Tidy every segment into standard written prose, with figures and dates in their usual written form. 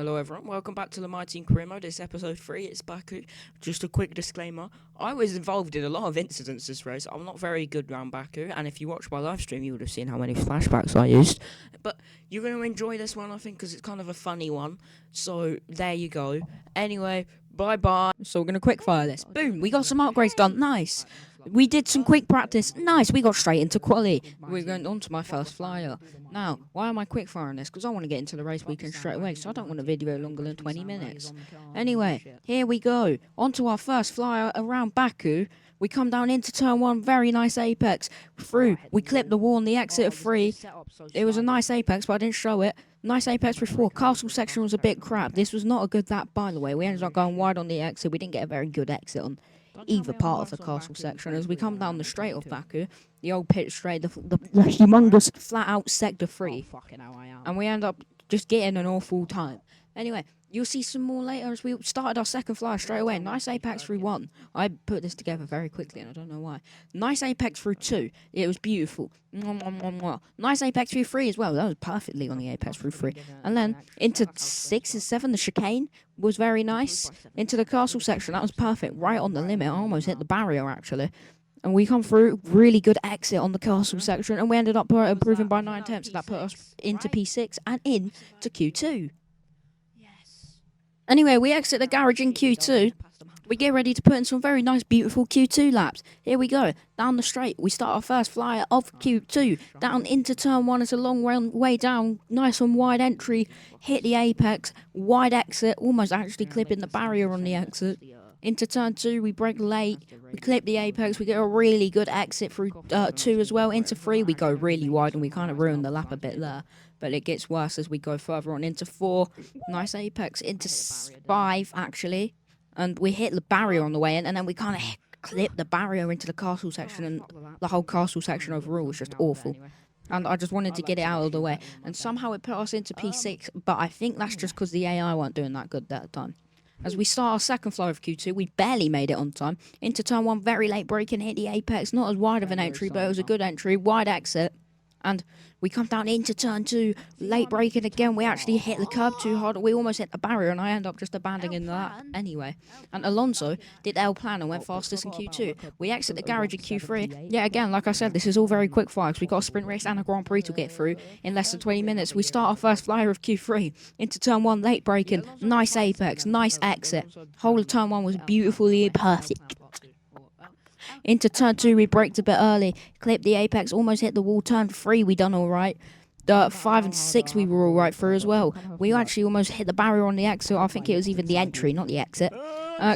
Hello everyone, welcome back to the My Team Career Mode. It's episode 3, it's BAKU. Just a quick disclaimer, I was involved in a lot of incidents this race. I'm not very good around BAKU, and if you watched my live stream you would have seen how many flashbacks I used. But you're going to enjoy this one, I think, because it's kind of a funny one. So there you go. Anyway, bye bye. So we're going to quick fire this. Boom, we got some upgrades done, nice. We did some quick practice, nice, we got straight into quali. We're going on to my first flyer. Now, why am I quick firing this? Because I want to get into the race weekend straight away, so I don't want a video longer than 20 minutes. Anyway, here we go. On to our first flyer around BAKU. We come down into turn 1, very nice apex. Through, we clip the wall on the exit of 3. It was a nice apex, but I didn't show it. Nice apex through 4. Castle section was a bit crap. This was not a good lap, by the way. We ended up going wide on the exit. We didn't get a very good exit on either part of the castle section. As we come down the straight of BAKU, the old pit straight, the humongous flat out sector 3, and we end up just getting an awful time. Anyway, you'll see some more later as we started our second flyer straight away. Nice apex through 1. I put this together very quickly and I don't know why. Nice apex through 2. It was beautiful. Nice apex through 3 as well. That was perfectly on the apex through 3. And then into 6 and 7, the chicane was very nice. Into the castle section, that was perfect. Right on the limit. I almost hit the barrier actually. And we come through, really good exit on the castle section, and we ended up improving by 9 attempts. That put us into P6 and into Q2. Anyway, we exit the garage in Q2. We get ready to put in some very nice, beautiful Q2 laps. Here we go. Down the straight. We start our first flyer of Q2. Down into turn 1. It's a long way down. Nice and wide entry. Hit the apex. Wide exit. Almost actually clipping the barrier on the exit. Into turn 2, we brake late. We clip the apex. We get a really good exit through 2 as well. Into 3, we go really wide and we kind of ruin the lap a bit there. But it gets worse as we go further on into 4. Nice apex. Into 5, actually. And we hit the barrier on the way in, and then we kind of clip the barrier into the castle section, and the whole castle section overall was just awful. And I just wanted to get it out of the way. And somehow it put us into P6, but I think that's just because the AI weren't doing that good that time. As we start our second flyer of Q2, we barely made it on time. Into turn 1, very late braking, hit the apex. Not as wide of an entry, but it was a good entry. Wide exit. And we come down into turn 2, late braking again. We actually hit the curb too hard. We almost hit the barrier, and I end up just abandoning that anyway. And Alonso did L plan and went fastest in Q2. We exit the garage in Q3. Yeah, again, like I said, this is all very quick fires. We got a sprint race and a Grand Prix to get through in less than 20 minutes. We start our first flyer of Q3. Into turn 1, late braking. Nice apex, nice exit. Whole of turn 1 was beautifully perfect. Into turn 2, we braked a bit early, clipped the apex, almost hit the wall. Turn 3, we done alright. 5 and 6, we were alright through as well. We actually almost hit the barrier on the exit. I think it was even the entry, not the exit.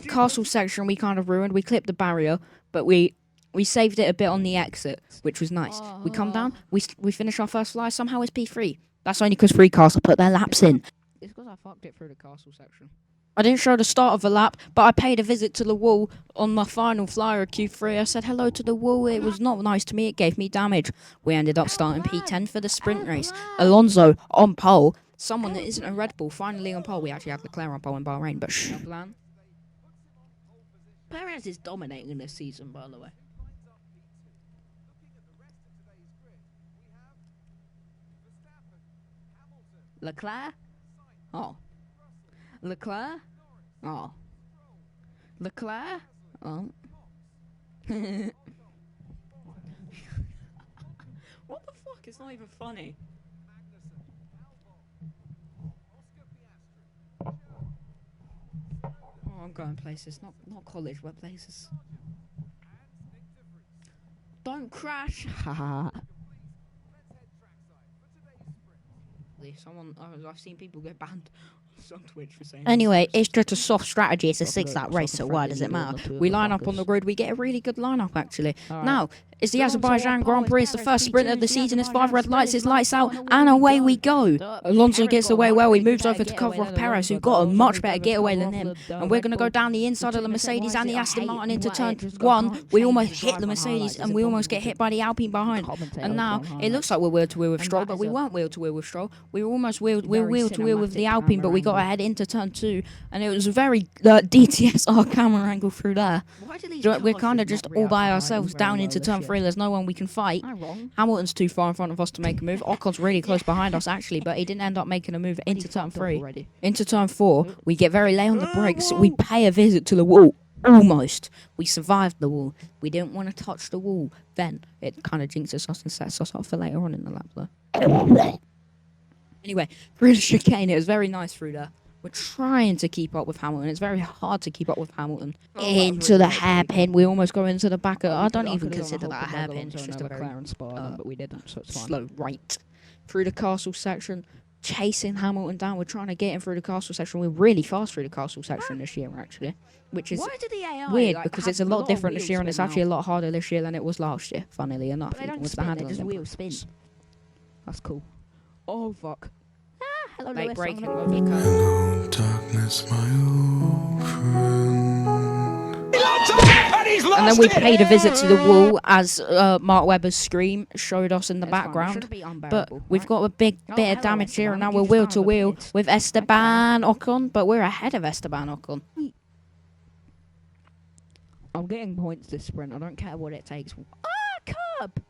Castle section, we kind of ruined. We clipped the barrier, but we saved it a bit on the exit, which was nice. We come down, we finish our first fly. Somehow it's P3. That's only because 3 cars put their laps in. It's because I fucked it through the castle section. I didn't show the start of the lap, but I paid a visit to the wall on my final flyer at Q3. I said hello to the wall. It was not nice to me. It gave me damage. We ended up starting P10 for the sprint race. Alonso on pole. Someone that isn't a Red Bull finally on pole. We actually had Leclerc on pole in Bahrain, but shh. Perez is dominating this season, by the way. Leclerc? Oh. Leclerc? Oh. Leclerc? Oh. What the fuck? It's not even funny. Oh, I'm going places. Not college, but places. Don't crash! Haha. I've seen people get banned on Twitch for saying. Anyway, it's just a soft strategy. It's a 6-lap race, so why does it matter? We line up on the grid. We get a really good lineup, actually. Now, it's the Azerbaijan Grand Prix. It's the first sprint of the season. It's 5 red lights. It's lights out, and away we go. Alonso gets away well. He moves over to cover off Perez, who got a much better getaway than him. And we're going to go down the inside of the Mercedes and the Aston Martin into turn 1. We almost hit the Mercedes, and we almost get hit by the Alpine behind. And now, it looks like we're wheel to wheel with Stroll, but we weren't wheel to wheel with Stroll. We were almost wheel to wheel with the Alpine, but we got ahead into turn 2, and it was a very DTSR camera angle through there. We're kind of just all by ourselves down into turn 3. There's no one we can fight. Hamilton's too far in front of us to make a move. Ocon's really close behind us, actually, but he didn't end up making a move into turn 3. Into turn 4, we get very late on the brakes. We pay a visit to the wall. Almost. We survived the wall. We didn't want to touch the wall. Then it kind of jinxes us and sets us up for later on in the lap, though. Anyway, through the chicane, it was very nice through there. We're trying to keep up with Hamilton. It's very hard to keep up with Hamilton. Into the hairpin. We almost go into the back of... I don't even consider that a hairpin. It's just a very but we didn't, so it's fine. slow right. Through the castle section. Chasing Hamilton down. We're trying to get him through the castle section. We're really fast through the castle section this year, actually. Which is weird, because it's a lot different this year, and it's actually a lot harder this year than it was last year, funnily enough. They don't with spin, the they just handling wheel spin. That's cool. Oh, fuck. Hello, Late Lewis. breaking over the curve. Hello, darkness, my old friend. And then we paid a visit to the wall as Mark Webber's scream showed us in the background. But we've got a big bit of damage here, and now we're wheel to wheel with Esteban Ocon, but we're ahead of Esteban Ocon. I'm getting points this sprint. I don't care what it takes. Curb!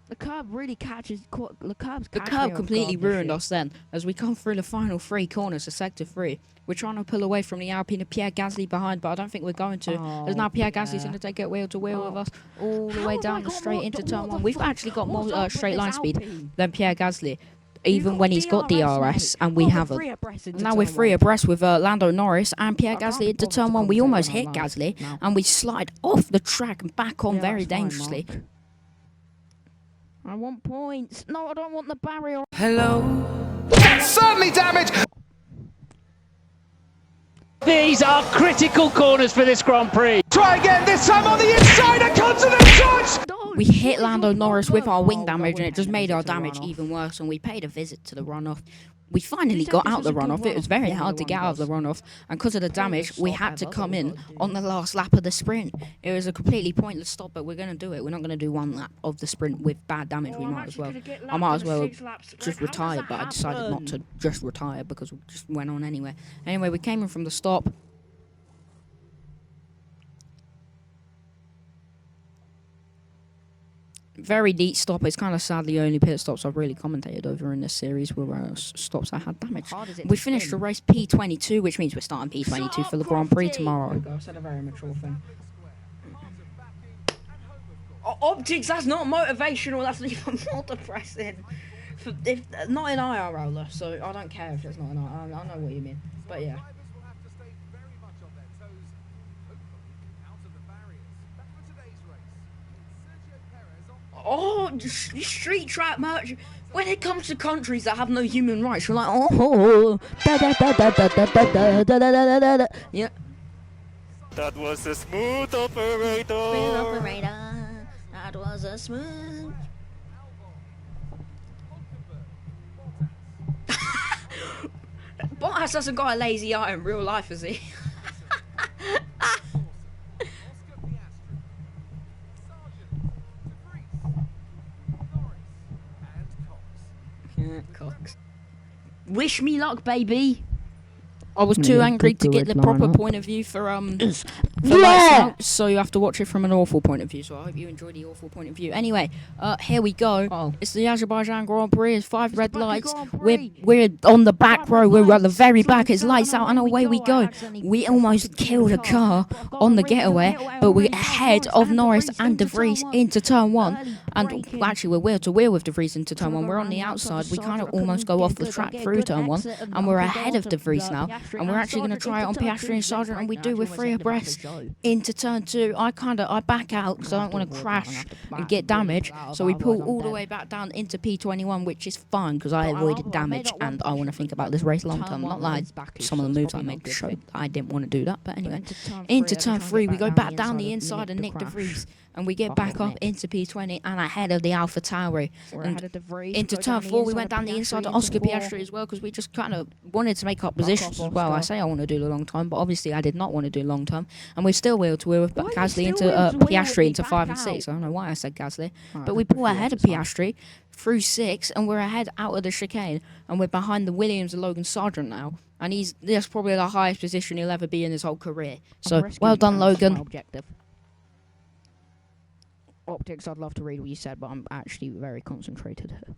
The curb really catches... The curb completely ruined us then, as we come through the final 3 corners of Sector 3. We're trying to pull away from the Alpine and Pierre Gasly behind, but I don't think we're going to. As now Pierre Gasly's going to take it wheel to wheel with us all the way down the straight into turn 1. We've actually got more straight line speed than Pierre Gasly, even when he's got DRS, and we haven't. Now we're 3 abreast with Lando Norris and Pierre Gasly into turn 1. We almost hit Gasly, and we slide off the track and back on very dangerously. I want points. No, I don't want the barrier. Hello. Certainly damage. These are critical corners for this Grand Prix. Try again, this time on the inside and comes to the touch. We hit Lando Norris with our wing damage, and it just made our damage even worse, and we paid a visit to the runoff. We finally got out the runoff. It was very hard to get out of the runoff, and because of the damage, we had to come in on the last lap of the sprint. It was a completely pointless stop, but we're going to do it. We're not going to do 1 lap of the sprint with bad damage. We might as well. I might as well just retire, but I decided not to just retire because we just went on anyway. Anyway, we came in from the stop. Very neat stop. It's kind of sad the only pit stops I've really commentated over in this series were stops that had damage. We finished the race P22, which means we're starting P22 for the Grand Prix tomorrow. I said a very mature thing. Optics, that's not motivational, that's even more depressing. Not in IRL though, so I don't care if it's not in IRL. I know what you mean, but yeah. Oh, street track merch. When it comes to countries that have no human rights, you're like, oh, da da da da da da da da da da da da. Yeah. That was a smooth operator. That was a smooth. Bottas hasn't got a lazy eye in real life, has he? Cox. Wish me luck, baby. I was too angry to get the proper point of view for so you have to watch it from an awful point of view. So I hope you enjoy the awful point of view. Anyway, here we go. It's the Azerbaijan Grand Prix. It's 5 red lights. We're on the back row. We're at the very back. It's lights out and away we go. We almost killed a car on the getaway, but we're ahead of Norris and De Vries into turn 1. And actually, we're wheel to wheel with De Vries into turn 1. We're on the outside. We kind of almost go off the track through turn 1, and we're ahead of De Vries now. And we're actually going to try it on Piastri and Sargent, and we do. We're 3 abreast into turn 2. I back out because I don't want to crash and get damage. So we pull all the way back down into P21, which is fine because I avoided damage and I want to think about this race long term. Not like some of the moves I made to show I didn't want to do that. But anyway, into turn 3, we go back down the inside and Nick De Vries and we get back up into P20 and ahead of the Alpha Tauri. And into turn 4, we went down the inside of Oscar Piastri as well because we just kind of wanted to make up positions as well. I say I want to do the long time, but obviously I did not want to do long term. And we're still wheel to wheel with Gasly into Piastri into 5 and 6. I don't know why I said Gasly, but we pull ahead of Piastri through 6, and we're ahead out of the chicane, and we're behind the Williams and Logan Sargent now. And that's probably the highest position he'll ever be in his whole career. So, well done, Logan. Objective. Optics, I'd love to read what you said, but I'm actually very concentrated here.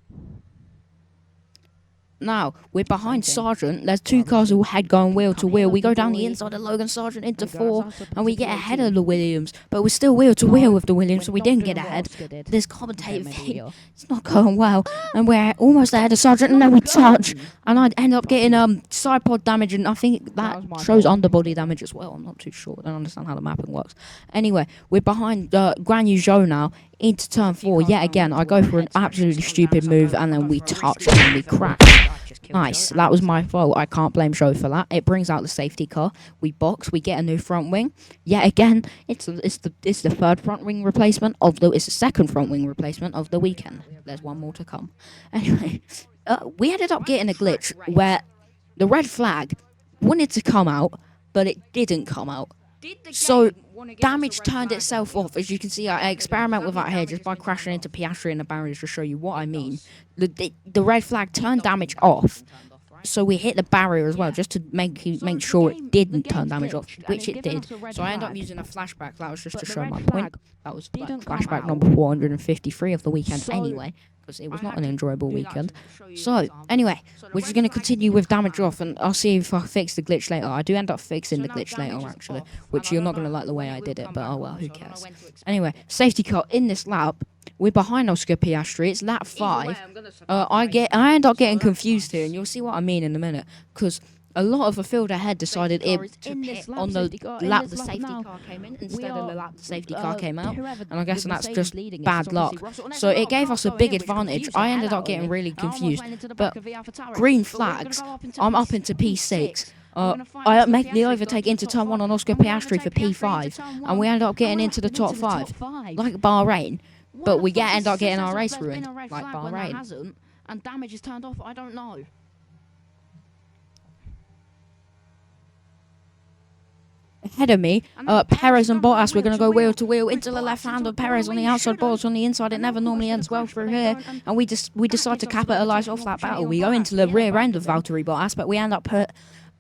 Now, we're behind Sargent. There's 2 cars ahead going wheel to wheel. We go down the inside of Logan Sargent into 4, and we get ahead of the Williams. But we're still wheel to wheel with the Williams, so we didn't get ahead. This commentating thing, it's not going well. And we're almost ahead of Sargent, and then we touch. And I end up getting side pod damage, and I think that shows underbody damage as well. I'm not too sure. I don't understand how the mapping works. Anyway, we're behind Guan Yu Zhou now. Into turn 4, yet again, I go for an absolutely stupid move, and then we touch and we crash. Nice, that was my fault. I can't blame Zhou for that. It brings out the safety car. We box, we get a new front wing. Yet again, it's the 3rd front wing replacement it's the 2nd front wing replacement of the weekend. There's one more to come. Anyway, we ended up getting a glitch where the red flag wanted to come out, but it didn't come out. So damage turned itself off. As you can see, I experiment with that here just by crashing into Piastri and the barriers to show you what I mean. The red flag turned damage off, so we hit the barrier as well just to make sure it didn't turn damage off, which it did. So I ended up using a flashback. That was just to show my point. That was flashback number 453 of the weekend anyway, because it was not an enjoyable weekend. So, anyway, we're just going to continue with damage off, and I'll see if I fix the glitch later. I do end up fixing the glitch later, actually, which you're not going to like the way I did it, but oh well, who cares. Anyway, safety car in this lap. We're behind Oscar Piastri. It's lap 5. I end up getting confused here, and you'll see what I mean in a minute, because a lot of the field ahead decided it to pit on the lap the safety car came in instead of the lap the safety car came out, and I guess that's just bad luck. So it gave us a big advantage. I ended up getting really confused, but green flags, I'm up into P6. I make the overtake into turn 1 on Oscar Piastri for P5, and we end up getting into the top 5, like Bahrain. But we end up getting our race ruined, like Bahrain. And damage is turned off, I don't know. Ahead of me, Perez and Bottas, we're going to go wheel to wheel into the left hand of Perez on the outside, Bottas on the inside. It never normally ends well through here, and we decide to capitalise off that battle. We go into the rear end of Valtteri Bottas, but we end up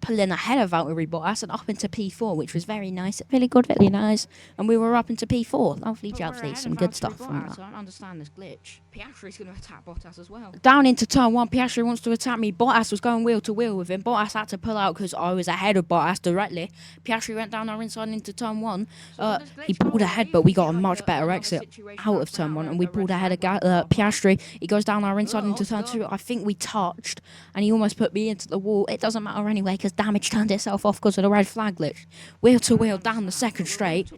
pulling ahead of Valtteri Bottas and up into P4, which was very nice, really good, really nice. And we were up into P4. Lovely, lovely, some good stuff from that. I don't understand this glitch. Piastri's going to attack Bottas as well. Down into turn 1, Piastri wants to attack me. Bottas was going wheel to wheel with him. Bottas had to pull out because I was ahead of Bottas directly. Piastri went down our inside into turn 1. He pulled ahead, but we got a much better exit out of turn 1, and we pulled ahead of Piastri. He goes down our inside into turn 2. I think we touched, and he almost put me into the wall. It doesn't matter anyway because damage turned itself off because of the red flag glitch. Wheel to wheel down the 2nd straight.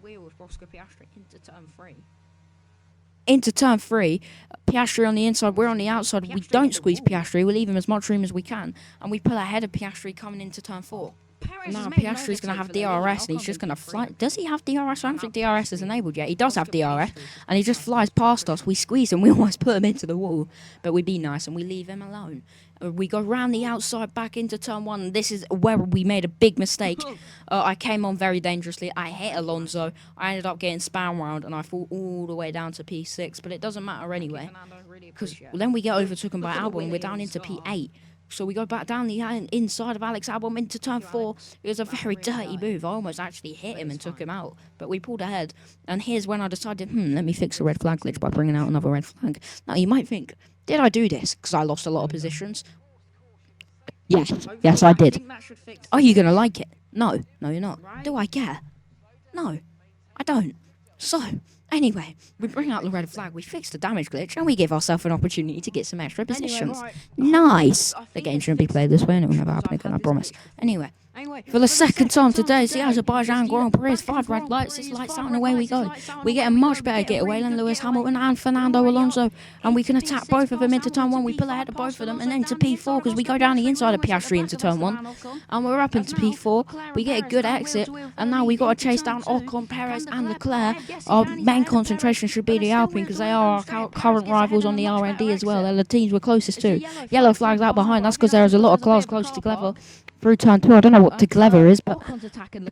Into turn 3, Piastri on the inside, we're on the outside. We don't squeeze Piastri, we leave him as much room as we can, and we pull ahead of Piastri coming into turn 4. Now Piastri's going to have DRS, and he's just going to fly. Does he have DRS? I don't think DRS is enabled yet. He does have DRS, and he just flies past us. We squeeze him, we almost put him into the wall, but we be nice, and we leave him alone. We go round the outside back into turn 1. This is where we made a big mistake. I came on very dangerously. I hit Alonso. I ended up getting spam round, and I fall all the way down to P6, but it doesn't matter anyway, because then we get overtaken by Albon. We're down into P8. So we go back down the inside of Alex Albon into turn 4. It was a very dirty move. I almost actually hit him and took him out. But we pulled ahead. And here's when I decided, let me fix the red flag glitch by bringing out another red flag. Now, you might think, did I do this? Because I lost a lot of positions. Yes, I did. Are you going to like it? No, you're not. Do I care? No, I don't. So, anyway, we bring out the red flag, we fix the damage glitch, and we give ourselves an opportunity to get some extra positions. Nice! The game shouldn't be played this way, and it will never happen again, I promise. Anyway, For the second time today, it's the Azerbaijan Grand Prix. 5 red lights, 6 lights out, and away we go. We get a much better getaway than Lewis Hamilton and Fernando Alonso, and we can attack both of them into turn 1. We pull ahead of both of them and then to P4 because we go down the inside of Piastri into turn 1, and we're up into P4. We get a good exit, and now we got to chase down Ocon, Perez, and Leclerc. Our main concentration should be the Alpine because they are our current rivals on the R&D as well. They're the teams we're closest to. Yellow flags out behind. That's because there is a lot of cars close to Clever. Through turn 2, I don't know what Clever is, but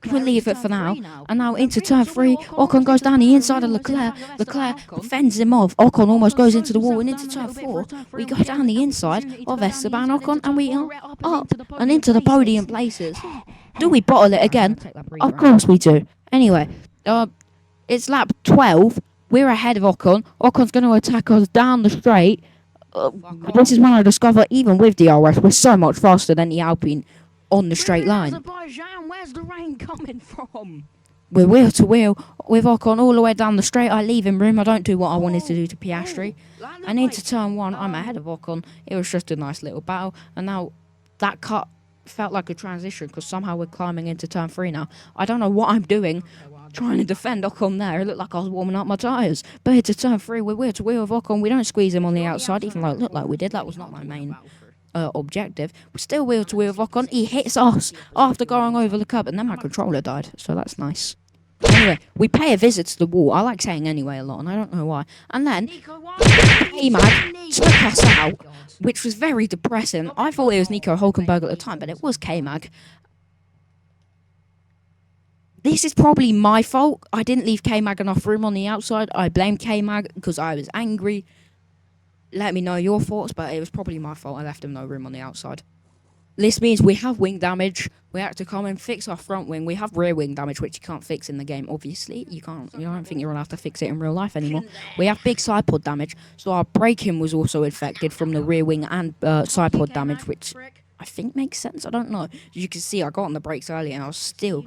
we'll leave it for now. And now into turn 3, Ocon goes down the inside of Leclerc. Leclerc fends him off. Ocon almost goes into the wall, and into turn 4, we go down the inside of Esteban Ocon, and we are up and into the podium places. Do we bottle it again? Of course we do. Anyway, it's lap 12. We're ahead of Ocon. Ocon's going to attack us down the straight. This is when I discover, even with DRS, we're so much faster than the Alpine on the straight line. Azerbaijan, where's the rain coming from? We're wheel to wheel with Ocon all the way down the straight. I leave him room. I don't do what I wanted to do to Piastri. And into turn 1, I'm ahead of Ocon. It was just a nice little battle. And now that cut felt like a transition because somehow we're climbing into turn 3 now. I don't know what I'm doing trying to defend Ocon there. It looked like I was warming up my tyres. But into turn 3, we're wheel to wheel with Ocon. We don't squeeze him on the outside, even though it looked like we did. That was not my main objective. We're still wheel to wheel with Ocon. He hits us after going over the curb, and then my controller died, so that's nice. Anyway, we pay a visit to the wall. I like saying anyway a lot, and I don't know why. And then Kmag took us out, which was very depressing. I thought it was Nico Hulkenberg at the time, but it was Kmag. This is probably my fault. I didn't leave Kmag enough room on the outside. I blame Kmag because I was angry. Let me know your thoughts, but it was probably my fault. I left him no room on the outside. This means we have wing damage. We have to come and fix our front wing. We have rear wing damage, which you can't fix in the game. Obviously, you can't. You don't think you're allowed to fix it in real life anymore. We have big side pod damage, so our braking was also affected from the rear wing and side pod damage, which I think makes sense. I don't know. As you can see, I got on the brakes earlier, and I was still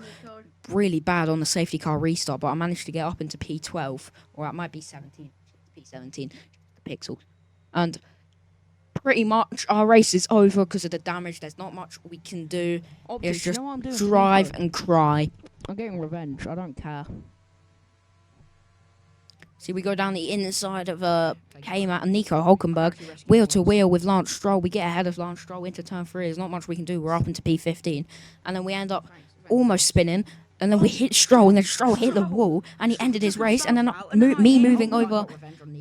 really bad on the safety car restart, but I managed to get up into P12, or it might be 17. P17, the pixels. And pretty much our race is over because of the damage. There's not much we can do. It's just drive and cry. I'm getting revenge. I don't care. See, we go down the inside of Kmag and Nico Hulkenberg, wheel to wheel with Lance Stroll. We get ahead of Lance Stroll into turn 3. There's not much we can do. We're up into P15. And then we end up almost spinning. And then we hit Stroll, and then Stroll hit the wall, and he ended his race. And then me moving over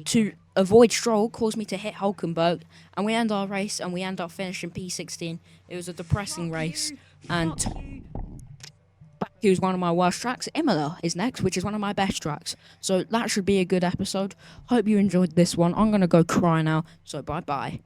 to avoid Stroll caused me to hit Hulkenberg, and we end our race, and we end up finishing P16. It was a depressing race, and BAKU is one of my worst tracks. Imola is next, which is one of my best tracks. So that should be a good episode. Hope you enjoyed this one. I'm going to go cry now, so bye-bye.